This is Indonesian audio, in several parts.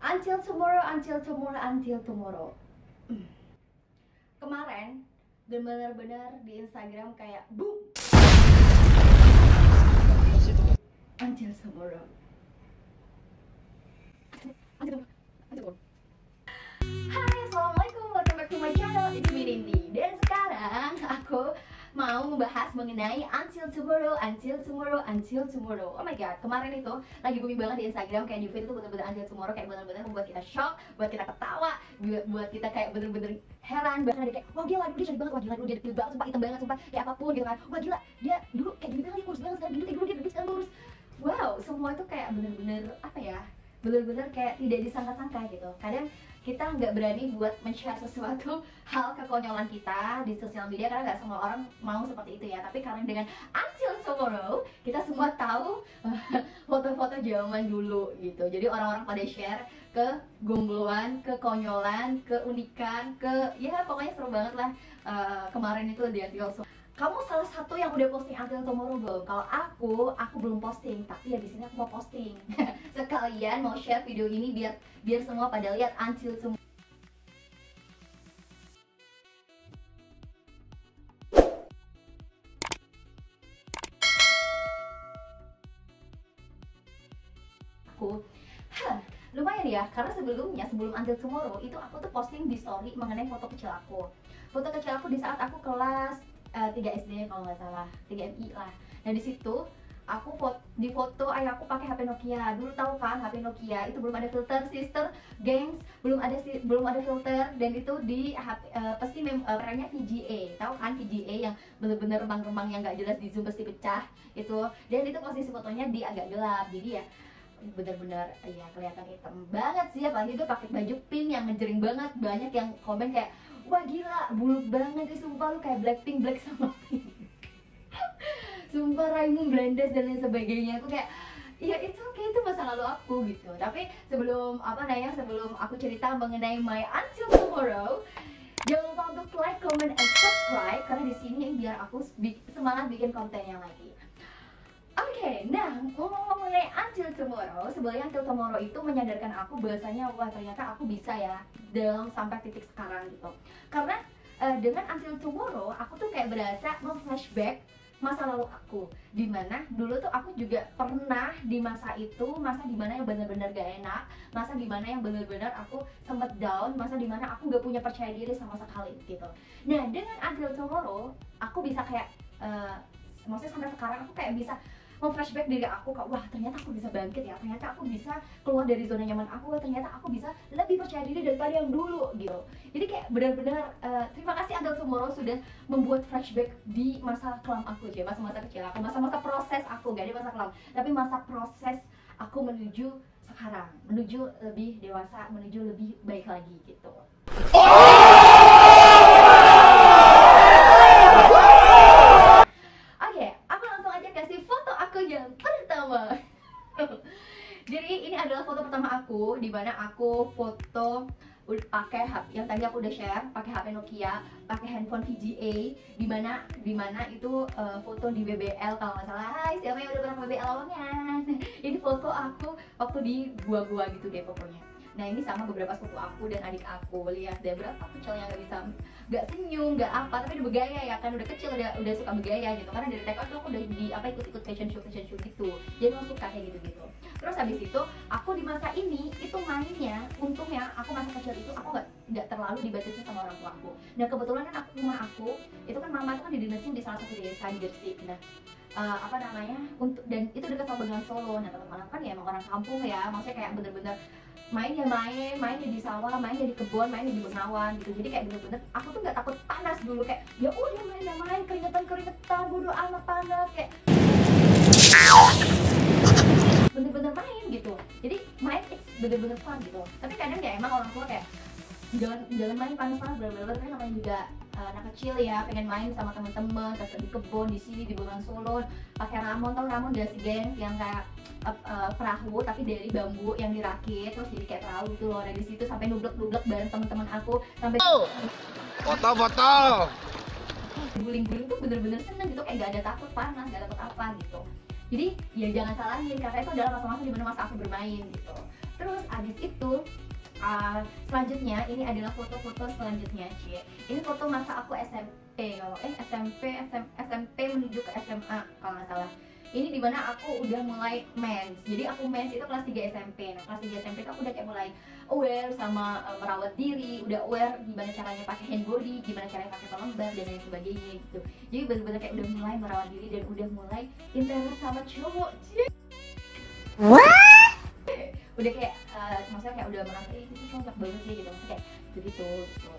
Until tomorrow, until tomorrow, until tomorrow. Kemarin benar-benar di Instagram kayak boom. Until tomorrow. Hai, assalamualaikum, welcome back to my channel. It's me Rindy. Dan sekarang aku mau membahas mengenai until tomorrow, until tomorrow, until tomorrow. Oh my god, kemarin itu lagi booming banget di Instagram, kayak new feed itu bener-bener until tomorrow, kayak bener-bener membuat kita shock, buat kita ketawa, buat kita kayak bener-bener heran. Bahkan ada kayak, wah gila, dia cantik banget, wah gila, dia detail banget, sumpah hitam banget, sumpah kayak apapun gitu kan. Wah gila, dia dulu kayak gini banget, kurus banget, sekarang gendut, dulu dia gendut, sekarang lurus. Wow, semua itu kayak bener-bener apa ya, bener-bener kayak tidak disangka-sangka gitu. Kadang kita nggak berani buat men-share sesuatu hal kekonyolan kita di sosial media karena nggak semua orang mau seperti itu ya. Tapi karena dengan until tomorrow kita semua tahu foto-foto zaman dulu gitu. Jadi orang-orang pada share ke gongloan, kekonyolan, keunikan, ya pokoknya seru banget lah. Kemarin itu di until. Kamu salah satu yang udah posting until tomorrow belum? Kalau aku belum posting, tapi ya di sini aku mau posting. Sekalian mau share video ini biar semua pada lihat until tomorrow. Lumayan ya, karena sebelum until tomorrow itu aku tuh posting di story mengenai foto kecil aku. Foto kecil aku di saat aku kelas 3 SD kalau nggak salah, 3 MI lah. Nah di situ aku di foto ayah aku pakai HP Nokia. Dulu tahu kan HP Nokia itu belum ada filter, sister, gengs, belum ada filter, dan itu di HP pasti merahnya VGA. Tahu kan VGA yang bener-bener remang-remang yang nggak jelas, di zoom pasti pecah itu. Dan itu posisi fotonya di agak gelap, jadi ya bener-bener ya kelihatan hitam banget sih. Apalagi gue pakai baju pink yang ngejering banget. Banyak yang komen kayak, wah gila, buluk banget sih, sumpah lu kayak Blackpink, Black sama Pink. Sumpah raimu Brandes dan lain sebagainya. Aku kayak, ya itu kayak itu masa lalu aku gitu. Tapi sebelum aku cerita mengenai my until tomorrow, jangan lupa untuk like, comment, and subscribe karena di sini biar aku semangat bikin kontennya lagi. Oke, nah ngomong mengenai until tomorrow, sebenarnya until tomorrow itu menyadarkan aku bahwasanya wah ternyata aku bisa ya dalam sampai titik sekarang gitu. Karena dengan until tomorrow aku tuh kayak berasa flashback masa lalu aku, dimana dulu tuh aku juga pernah di masa itu, masa dimana yang benar-benar gak enak, masa dimana yang benar-benar aku sempet down, masa dimana aku gak punya percaya diri sama sekali gitu. Nah dengan until tomorrow aku bisa kayak maksudnya sampai sekarang aku kayak bisa flashback diri aku, kok wah ternyata aku bisa bangkit ya, ternyata aku bisa keluar dari zona nyaman aku, ternyata aku bisa lebih percaya diri daripada yang dulu gitu. Jadi kayak benar-benar terima kasih until tomorrow sudah membuat flashback di masa kelam aku aja, masa-masa kecil aku, masa-masa proses aku, gak ada masa kelam, tapi masa proses aku menuju sekarang, menuju lebih dewasa, menuju lebih baik lagi gitu. Yang pertama jadi ini adalah foto pertama aku, di mana aku foto pakai HP yang tadi aku udah share, pakai HP Nokia, pakai handphone VGA, di mana itu foto di BBL kalau nggak salah. Hai, siapa yang udah pernah BBL lawangan? Ini foto aku waktu di gua-gua gitu deh pokoknya. Nah ini sama beberapa sepupu aku dan adik aku. Lihat deh berapa kecilnya, nggak senyum, nggak apa, tapi udah bergaya ya kan, udah kecil, udah suka bergaya gitu. Karena dari TK tuh aku udah di ikut fashion show gitu. Jadi aku suka kayak gitu. Terus habis itu aku di masa ini itu mainnya, untungnya aku masa kecil itu aku nggak terlalu dibatasi sama orang tua aku. Nah kebetulan kan rumah aku itu kan mama itu kan didinasin di salah satu desa di Gresik. Nah dan itu dekat sama dengan Solo. Nah teman-teman kan ya emang orang kampung ya, maksudnya kayak bener-bener main di sawah, main di kebun, main di Benawan gitu. Jadi kayak bener-bener aku tuh nggak takut panas dulu, kayak ya udah main keringetan bodo amat panas, kayak bener-bener main gitu. Jadi main it's bener-bener fun gitu. Tapi kadang ya emang orang tua kayak jangan main panas-panas, bener-bener kan namanya juga anak kecil ya, pengen main sama teman-teman di kebun, di sini di Bengawan Solo, pakai ramon, tau ramon gak sih gengs, yang kayak perahu tapi dari bambu yang dirakit terus jadi kayak perahu gitu loh. Dari situ sampai nublek bareng teman-teman aku sampai foto guling-guling tuh bener-bener seneng gitu, kayak gak ada takut panas, gak takut apa gitu. Jadi ya jangan salahin, karena itu adalah masa-masa dimana masa aku bermain gitu. Terus abis itu selanjutnya ini adalah foto-foto selanjutnya, Cie. Ini foto masa aku SMP, SMP menuju ke SMA kalau nggak salah. Ini dimana aku udah mulai mens. Jadi aku mens itu kelas 3 SMP. Nah kelas 3 SMP itu aku udah kayak mulai aware sama merawat diri, udah aware gimana caranya pakai hand body, gimana caranya pakai pelembab dan lain sebagainya gitu. Jadi bener-bener kayak udah mulai merawat diri dan udah mulai intens sama cowok. Udah kayak maksudnya kayak udah merasa itu cocok banget sih gitu, maksudnya kayak begitu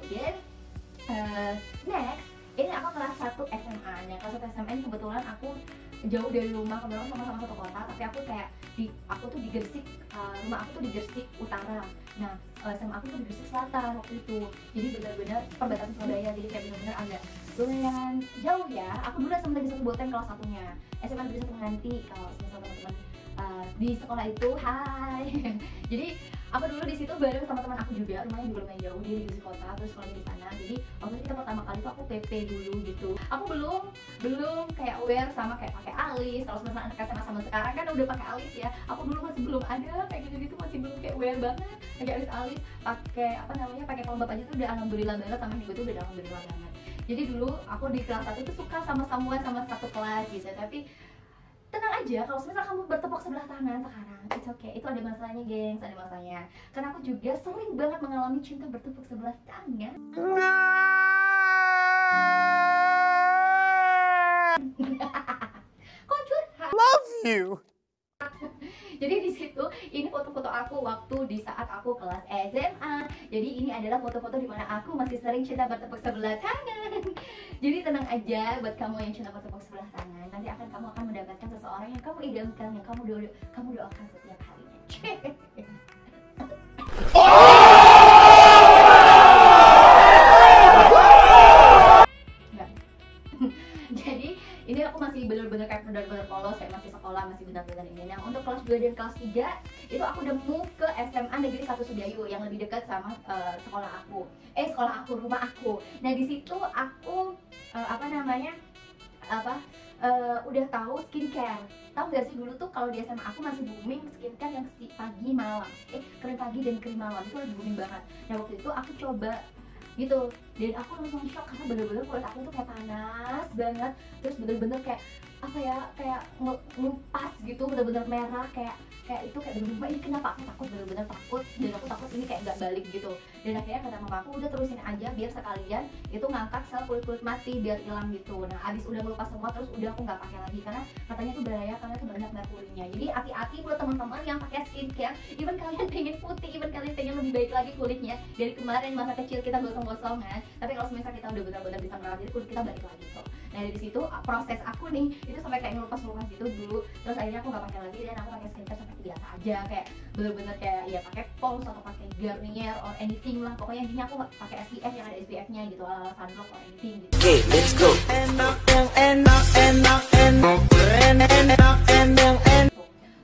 gitu. Dan next ini aku kelas 1 SMA. Nah kelas 1 SMA ini kebetulan aku jauh dari rumah, kebetulan sama-sama satu kota, tapi aku kayak aku tuh di Gresik, rumah aku tuh di Gresik Utara. Nah SMA aku tuh di Gresik Selatan waktu itu, jadi benar-benar perbatasan Surabaya, jadi kayak benar-benar agak lumayan jauh ya. Aku dulu SMA Negeri 1 Boten kelas 1-nya, SMA Negeri 1 Nganti kalau misalnya teman-teman di sekolah itu, hai. Jadi aku dulu di situ bareng sama teman aku juga, rumahnya juga lumayan jauh, dia di kota, terus sekolahnya di sana. Jadi waktu itu kita pertama kali tuh aku PP dulu gitu. Aku belum kayak aware sama kayak pakai alis. Kalau misalnya anak SMA sama sekarang kan udah pakai alis ya. Aku dulu masih belum ada kayak gitu-gitu, masih belum kayak aware banget pakai alis, pakai apa namanya, pakai pelembab aja tuh udah alhamdulillah banget, sama gue tuh udah alhamdulillah banget. Jadi dulu aku di kelas 1 tuh suka sama someone sama satu kelas gitu, tapi tenang aja kalau misalnya kamu bertepuk sebelah tangan sekarang, it's okay, itu ada masanya gengs, ada masanya. Karena aku juga sering banget mengalami cinta bertepuk sebelah tangan. Kok curhat? Love you. Jadi di situ ini foto-foto aku waktu di saat aku kelas SMA. Jadi ini adalah foto-foto di mana aku masih sering cinta bertepuk sebelah tangan. Jadi tenang aja buat kamu yang cinta bertepuk sebelah tangan. Nanti kamu akan mendapatkan seseorang yang kamu idamkan, yang kamu doakan setiap harinya. Jadi ini aku masih bener-bener kayak bener-bener polos, kayak masih sekolah, masih bentar-bentar ini. Nah untuk kelas 2 dan kelas 3 itu aku udah move ke SMA Negeri 1 Sudayu yang lebih dekat sama rumah aku. Nah di situ aku udah tahu skincare. Tahu gak sih dulu tuh kalau di SMA aku masih booming skincare yang pagi malam, krim pagi dan krim malam itu lagi booming banget. Nah waktu itu aku coba gitu dan aku langsung shock karena bener-bener kulit aku tuh kayak panas banget, terus bener-bener kayak kayak ngelupas gitu, bener-bener merah, kayak itu kayak bener-bener ini kenapa aku takut, bener-bener takut, dan aku takut ini kayak nggak balik gitu. Dan akhirnya kata mama aku, udah terusin aja biar sekalian itu ngangkat sel kulit mati biar hilang gitu. Nah abis udah melupas semua terus udah aku nggak pakai lagi karena katanya itu bahaya karena itu banyak merkurinya. Jadi hati-hati buat teman-teman yang pakai skincare, even kalian pengen putih, even kalian pengen lebih baik lagi kulitnya dari kemarin masa kecil kita gosong-gosongan, tapi kalau misalnya kita udah benar-benar bisa merawat diri, kulit kita balik lagi kok. Nah dari situ proses aku nih itu sampai kayak ngelupas gitu dulu, terus akhirnya aku nggak pakai lagi dan aku pakai skincare sampai biasa aja, kayak bener-bener kayak ya pakai Pond's atau pakai Garnier or anything lah, pokoknya intinya aku pakai SPF yang ada SPF-nya gitu, ala sunblock or anything gitu. Okay, let's go.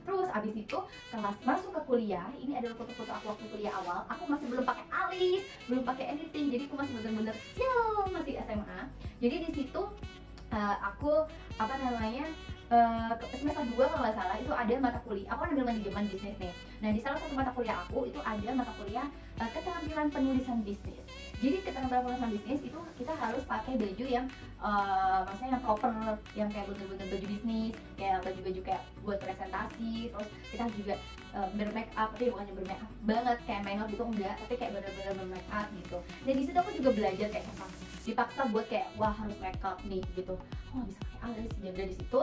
Terus abis itu kelas masuk ke kuliah, ini adalah foto-foto aku waktu kuliah awal. Aku masih belum pakai alis, belum pakai anything, jadi aku masih bener-bener masih SMA. Jadi di situ aku semester 2 kalau nggak salah itu ada mata kuliah, aku ambil manajemen bisnis nih. Nah di salah satu mata kuliah aku itu ada mata kuliah keterampilan penulisan bisnis. Jadi keterampilan penulisan bisnis itu kita harus pakai baju yang maksudnya yang proper, yang kayak bener-bener baju bisnis, kayak baju-baju kayak buat presentasi. Terus kita juga bermake up, tapi bukannya bermake up banget kayak make up gitu, enggak, tapi kayak bener-bener bermake up gitu. Dan di situ aku juga belajar kayak dipaksa buat kayak wah harus make up nih gitu, aku nggak bisa pakai alis. Dan dari situ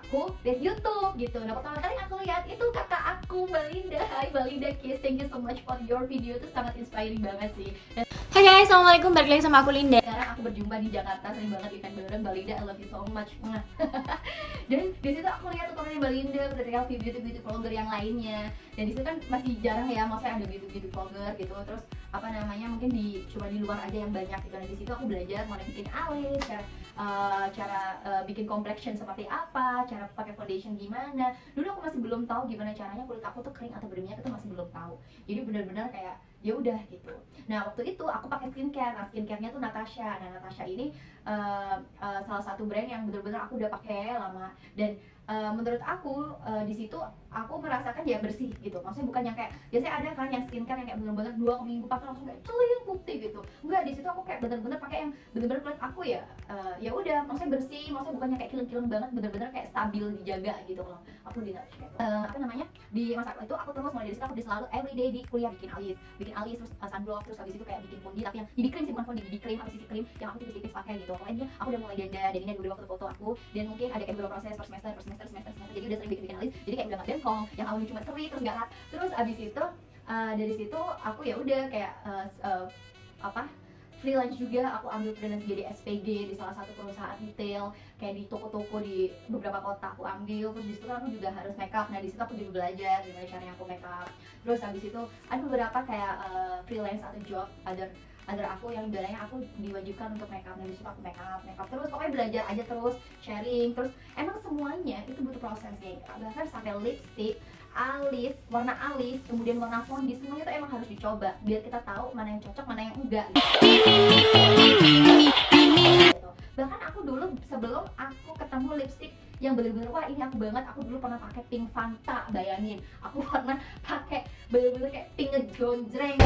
aku lihat YouTube gitu. Nah pertama kali aku lihat itu kakak aku Mbak Linda. Hai Mbak Linda Kiss, thank you so much for your video, itu sangat inspiring banget sih. Dan Hai guys, assalamualaikum, balik lagi sama aku Linda. sekarang aku berjumpa di Jakarta, sering banget event bareng Mbak Linda, I love you so much. Dan di situ aku lihat tutorialnya Mbak Linda, tutorial beauty vlogger yang lainnya. Dan di situ kan masih jarang ya, maksudnya ada beauty vlogger gitu. Terus mungkin cuma di luar aja yang banyak gitu. Dan di situ aku belajar mau bikin alis, cara bikin complexion seperti apa, cara pakai foundation gimana. Dulu aku masih belum tahu gimana caranya kulit aku tuh kering atau berminyak, itu masih belum tahu. Jadi benar-benar kayak ya udah gitu. Nah waktu itu aku pakai skincare. Nah skincare-nya tuh Natasha. Nah Natasha ini salah satu brand yang benar-benar aku udah pakai lama. Dan menurut aku di situ aku merasakan ya bersih gitu. Maksudnya bukan yang kayak biasanya ada kan yang skincare yang kayak bener-bener 2 minggu pakai langsung kayak celing putih gitu. Enggak, di situ aku kayak bener-bener pakai yang bener-bener kulit aku ya ya udah, maksudnya bersih, maksudnya bukannya kayak kileng-kileng banget, bener-bener kayak stabil dijaga gitu loh. Aku di apa namanya, di masa itu aku terus mulai dari situ aku selalu everyday di kuliah bikin alis terus sunblock, terus habis itu kayak bikin fondi, tapi yang BB cream sih, bukan fondi, BB cream atau CC cream yang aku tipis-tipis pakai gitu. Pokoknya aku udah mulai dandan dulu waktu foto aku, dan mungkin ada kayak beberapa proses per semester, jadi udah sering bikin alis, jadi kayak udah nggak bengkong, yang awalnya cuma seri terus nggak. Terus abis itu dari situ aku ya udah kayak freelance juga. Aku ambil freelance jadi SPG di salah satu perusahaan retail, kayak di toko-toko di beberapa kota aku ambil. Terus di situ aku juga harus makeup. Nah di situ aku juga belajar gimana caranya aku makeup. Terus habis itu ada beberapa kayak freelance atau job other aku yang bilangnya aku diwajibkan untuk makeup. Nah di situ aku makeup terus, pokoknya belajar aja terus, sharing terus. Emang semuanya itu butuh proses kayak bahkan sampai lipstick, alis, warna alis, kemudian warna fondi, semuanya itu emang harus dicoba biar kita tahu mana yang cocok, mana yang enggak gitu. Bahkan aku dulu sebelum aku ketemu lipstick yang bener-bener wah ini aku banget, aku dulu pernah pakai pink Fanta, bayangin. Aku pernah pakai bener-bener kayak pink ngejonjreng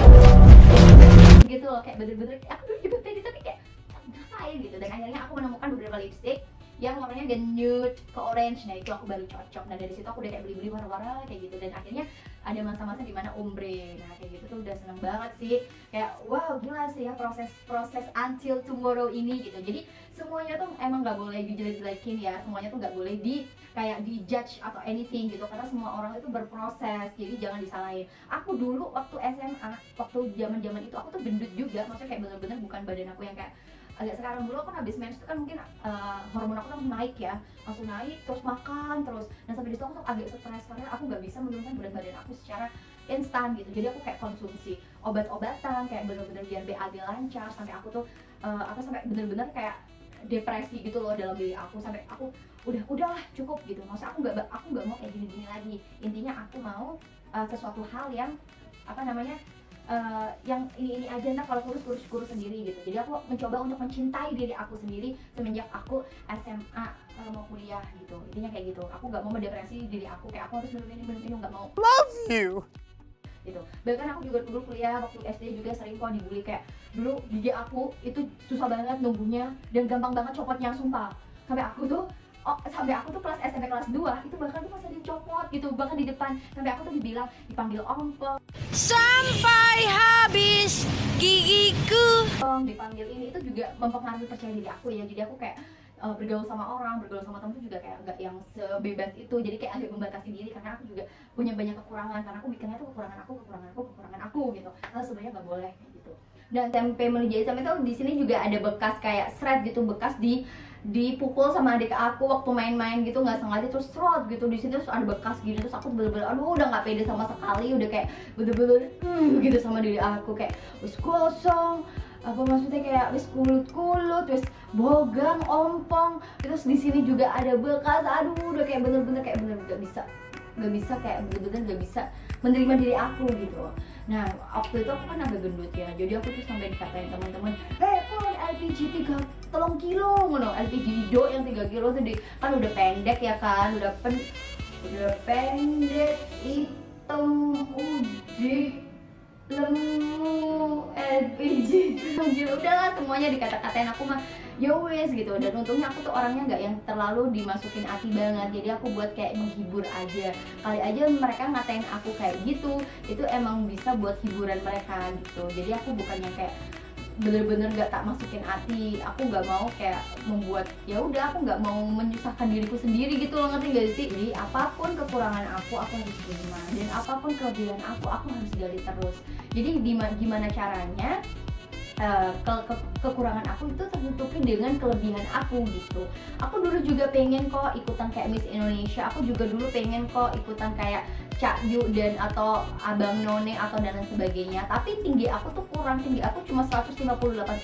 gitu loh, kayak bener-bener aku dulu juga pede tapi kayak ngapain gitu. Dan akhirnya aku menemukan beberapa lipstick yang warnanya agak nude ke orange. Nah itu aku baru cocok. Nah dari situ aku udah kayak beli-beli warna-warna kayak gitu. Dan akhirnya ada masa-masa dimana ombre. Nah kayak gitu tuh udah seneng banget sih. Kayak wow gila sih ya proses until tomorrow ini gitu. Jadi semuanya tuh emang nggak boleh dijelek-jelekin ya. Semuanya tuh nggak boleh kayak dijudge atau anything gitu. Karena semua orang itu berproses. Jadi jangan disalahin. Aku dulu waktu SMA, waktu zaman-zaman itu aku tuh gendut juga. Maksudnya kayak bener-bener bukan badan aku yang kayak agak sekarang. Dulu kan habis mens itu kan mungkin hormon aku langsung naik ya, langsung naik terus makan terus. Dan sampai di situ aku tuh agak stres karena aku nggak bisa menurunkan berat badan aku secara instan gitu. Jadi aku kayak konsumsi obat-obatan kayak bener-bener biar BAB lancar, sampai aku tuh sampai bener-bener kayak depresi gitu loh dalam diri aku, sampai aku udahlah cukup gitu. Maksudnya aku nggak mau kayak gini-gini lagi. Intinya aku mau sesuatu hal yang yang ini aja, nah kalau kurus sendiri gitu. Jadi aku mencoba untuk mencintai diri aku sendiri semenjak aku SMA mau kuliah gitu. Intinya kayak gitu. Aku nggak mau mendepresi diri aku, kayak aku harus minum nggak mau. Love you. Gitu. Bahkan aku juga dulu kuliah waktu SD juga sering kok dibully, kayak dulu gigi aku itu susah banget numbuhnya dan gampang banget copotnya, sumpah. Sampai aku tuh kelas SMP kelas 2 itu bahkan tuh masih dicopot gitu, bahkan di depan. Sampai aku tuh dipanggil ompong Sampai habis gigiku. Dipanggil ini, itu juga mempengaruhi percaya diri aku ya. Jadi aku kayak bergaul sama temen tuh juga kayak nggak yang sebebas itu. Jadi kayak agak membatasi diri karena aku juga punya banyak kekurangan, karena aku mikirnya tuh kekurangan aku gitu. Karena sebenarnya nggak boleh gitu. Dan tempe menjadi sampai tuh di sini juga ada bekas kayak shred gitu, bekas dipukul sama adik aku waktu main-main gitu, nggak sengaja terus serot gitu di sini, terus ada bekas gitu. Terus aku bener-bener aduh udah nggak pede sama sekali, udah kayak bener-bener gitu sama diri aku, kayak wis gosong, apa maksudnya kayak wis kulut wis bogang ompong. Terus di sini juga ada bekas, aduh udah kayak bener-bener nggak bisa kayak bener-bener nggak bisa menerima diri aku gitu. Nah waktu itu aku kan agak gendut ya, jadi aku tuh sampai dikatain teman-teman, kok LPG 3 kilo ngono, LPG hijau yang 3 kilo tuh kan udah pendek ya kan, udah pendek, hitam, udah lemu, LPG gila, udahlah semuanya dikata-katain aku mah ya wes gitu. Dan untungnya aku tuh orangnya nggak yang terlalu dimasukin hati banget, jadi aku buat kayak menghibur aja. Kali aja mereka ngatain aku kayak gitu, itu emang bisa buat hiburan mereka gitu. Jadi aku bukannya kayak bener-bener gak tak masukin hati. Aku nggak mau kayak membuat, ya udah aku nggak mau menyusahkan diriku sendiri gitu loh, ngerti gak sih? Jadi apapun kekurangan aku harus terima, dan apapun kelebihan aku harus gali terus. Jadi gimana caranya kekurangan aku itu tertutupi dengan kelebihan aku gitu. Aku dulu juga pengen kok ikutan kayak Miss Indonesia, aku juga dulu pengen kok ikutan kayak Cak Yu dan atau Abang None atau dan lain sebagainya. Tapi tinggi aku tuh kurang, tinggi aku cuma 158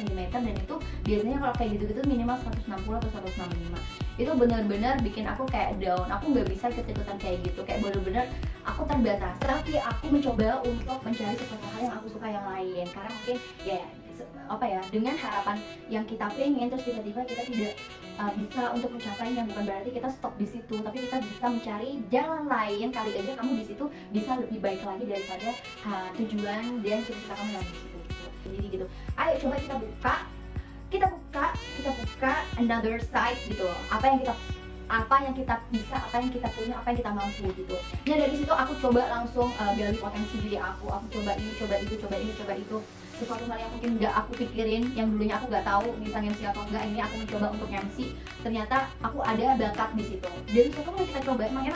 cm, dan itu biasanya kalau kayak gitu-gitu minimal 160 atau 165. Itu benar-benar bikin aku kayak down. Aku nggak bisa ikut-ikutan kayak gitu, kayak benar-benar aku terbatas. Tapi aku mencoba untuk mencari sesuatu hal yang aku suka yang lain, karena mungkin ya apa ya, dengan harapan yang kita pengen, terus tiba-tiba kita tidak bisa untuk mencapainya, bukan berarti kita stop di situ, tapi kita bisa mencari jalan lain. Kali aja kamu di situ bisa lebih baik lagi daripada tujuan dan cita-cita kamu yang di situ gitu. Jadi gitu, ayo coba kita buka another side gitu, apa yang kita bisa, apa yang kita punya, apa yang kita mampu gitu. Nah dari situ aku coba langsung gali potensi diri aku coba ini, coba itu, sesuatu hal yang mungkin nggak aku pikirin, yang dulunya aku nggak tahu bisa MC atau enggak, ini aku mencoba untuk MC, ternyata aku ada bakat di situ. Jadi sesuatu yang kita coba emang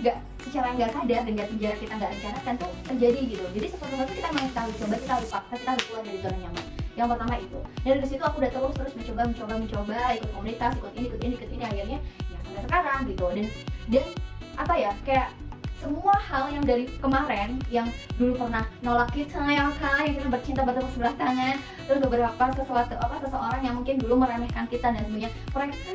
nggak secara nggak sadar dan nggak secara kita nggak rencanakan tuh terjadi gitu. Jadi sesuatu hal itu kita mau tahu, coba kita harus paksa, kita harus keluar dari zona nyaman. Yang pertama itu. Dan dari situ aku udah terus mencoba, ikut komunitas, ikut ini, akhirnya ya sampai sekarang gitu. Dan apa ya, kayak semua hal yang dari kemarin yang dulu pernah nolak kita, yang kita bercinta bertepuk sebelah tangan, terus beberapa seseorang yang mungkin dulu meremehkan kita dan sebagainya, mereka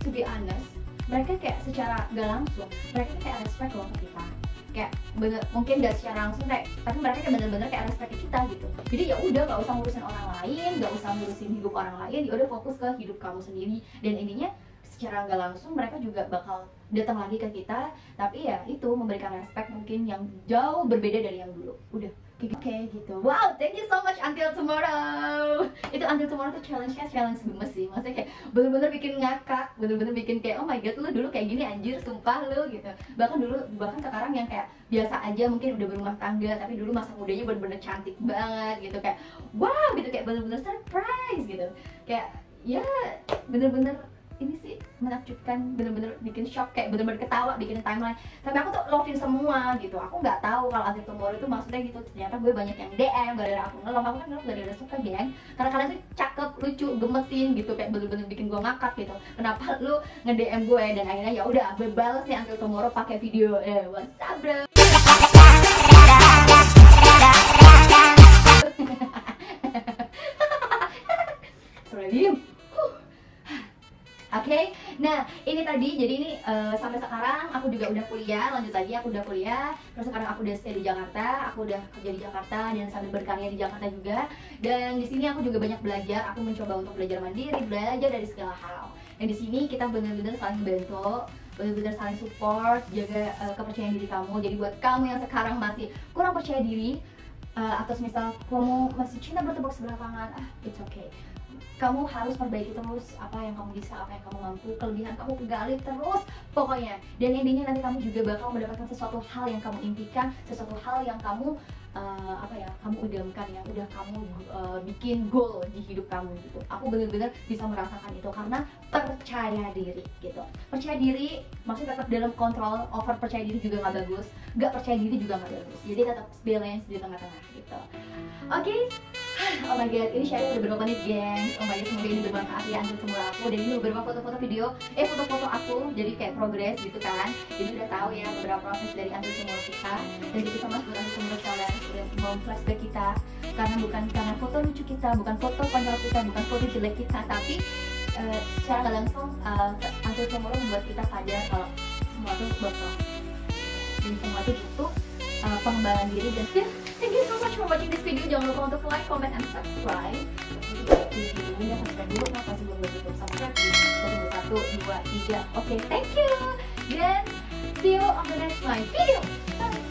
to be honest, mereka kayak secara gak langsung mereka kayak respect loh ke kita, kayak bener, mungkin gak secara langsung kayak, tapi mereka kayak bener-bener kayak respect ke kita gitu. Jadi ya udah, gak usah ngurusin orang lain, gak usah ngurusin hidup orang lain, ya udah fokus ke hidup kamu sendiri. Dan intinya secara nggak langsung mereka juga bakal datang lagi ke kita, tapi ya itu memberikan respect mungkin yang jauh berbeda dari yang dulu. Udah oke gitu. Wow, thank you so much Until Tomorrow. Itu Until Tomorrow tuh challenge-nya challenge gemes sih, maksudnya kayak bener-bener bikin ngakak, bener-bener bikin kayak oh my god, lu dulu kayak gini anjir, sumpah lu gitu. Bahkan sekarang yang kayak biasa aja, mungkin udah berumah tangga, tapi dulu masa mudanya bener-bener cantik banget gitu, kayak wow gitu, kayak bener-bener surprise gitu, kayak ya bener-bener ini sih menakjubkan, bener-bener bikin shock, kayak bener-bener ketawa, bikin timeline. Tapi aku tuh love semua gitu. Aku nggak tahu kalau Until Tomorrow itu maksudnya gitu. Ternyata gue banyak yang DM gara-gara aku nge-love. Aku kan nge-love gara-gara suka, geng. Karena kalian tuh cakep, lucu, gemesin gitu, kayak bener-bener bikin gue ngakak gitu. Kenapa lu nge-DM gue? Dan akhirnya ya udah, gue bales nih Until Tomorrow pakai video. What's up bro? Sorry, diem. Oke, nah ini tadi, jadi ini sampai sekarang aku juga udah kuliah, lanjut lagi aku udah kuliah, terus sekarang aku udah stay di Jakarta, aku udah kerja di Jakarta dan sambil berkarya di Jakarta juga. Dan di sini aku juga banyak belajar, aku mencoba untuk belajar mandiri, belajar dari segala hal. Dan di sini kita benar-benar saling bantu, benar-benar saling support, jaga kepercayaan diri kamu. Jadi buat kamu yang sekarang masih kurang percaya diri, atau misal kamu masih cinta bertepuk sebelah tangan, it's okay. Kamu harus perbaiki terus apa yang kamu bisa, apa yang kamu mampu, kelebihan kamu gali terus pokoknya. Dan intinya nanti kamu juga bakal mendapatkan sesuatu hal yang kamu impikan, sesuatu hal yang kamu kamu idamkan, yang udah kamu bikin goal di hidup kamu gitu. Aku benar-benar bisa merasakan itu karena percaya diri gitu. Percaya diri maksudnya tetap dalam kontrol, over percaya diri juga nggak bagus, nggak percaya diri juga nggak bagus. Jadi tetap balance di tengah-tengah gitu. Oke. Oh my god, ini sharing udah berapa menit gengs. Oh my god, semoga ini bermanfaat ya Until Tomorrow aku. Dan ini beberapa foto-foto video, foto-foto aku, jadi kayak progress gitu kan. Jadi udah tahu ya beberapa proses dari Until Tomorrow kita. Dan itu sama buat Until Tomorrow kalian udah mau flashback kita. Karena bukan karena foto lucu kita, bukan foto konyol kita, bukan foto jelek kita, tapi secara nggak langsung Until Tomorrow membuat kita sadar kalau semua itu bakal, dan semua itu butuh pengembangan diri. Dan thank you so much for watching this video. Jangan lupa untuk like, comment, and subscribe. Videonya subscribe dulu, nah kasih belum belum subscribe di 1, 2, 3. Oke, thank you. Dan see you on the next my video. Bye.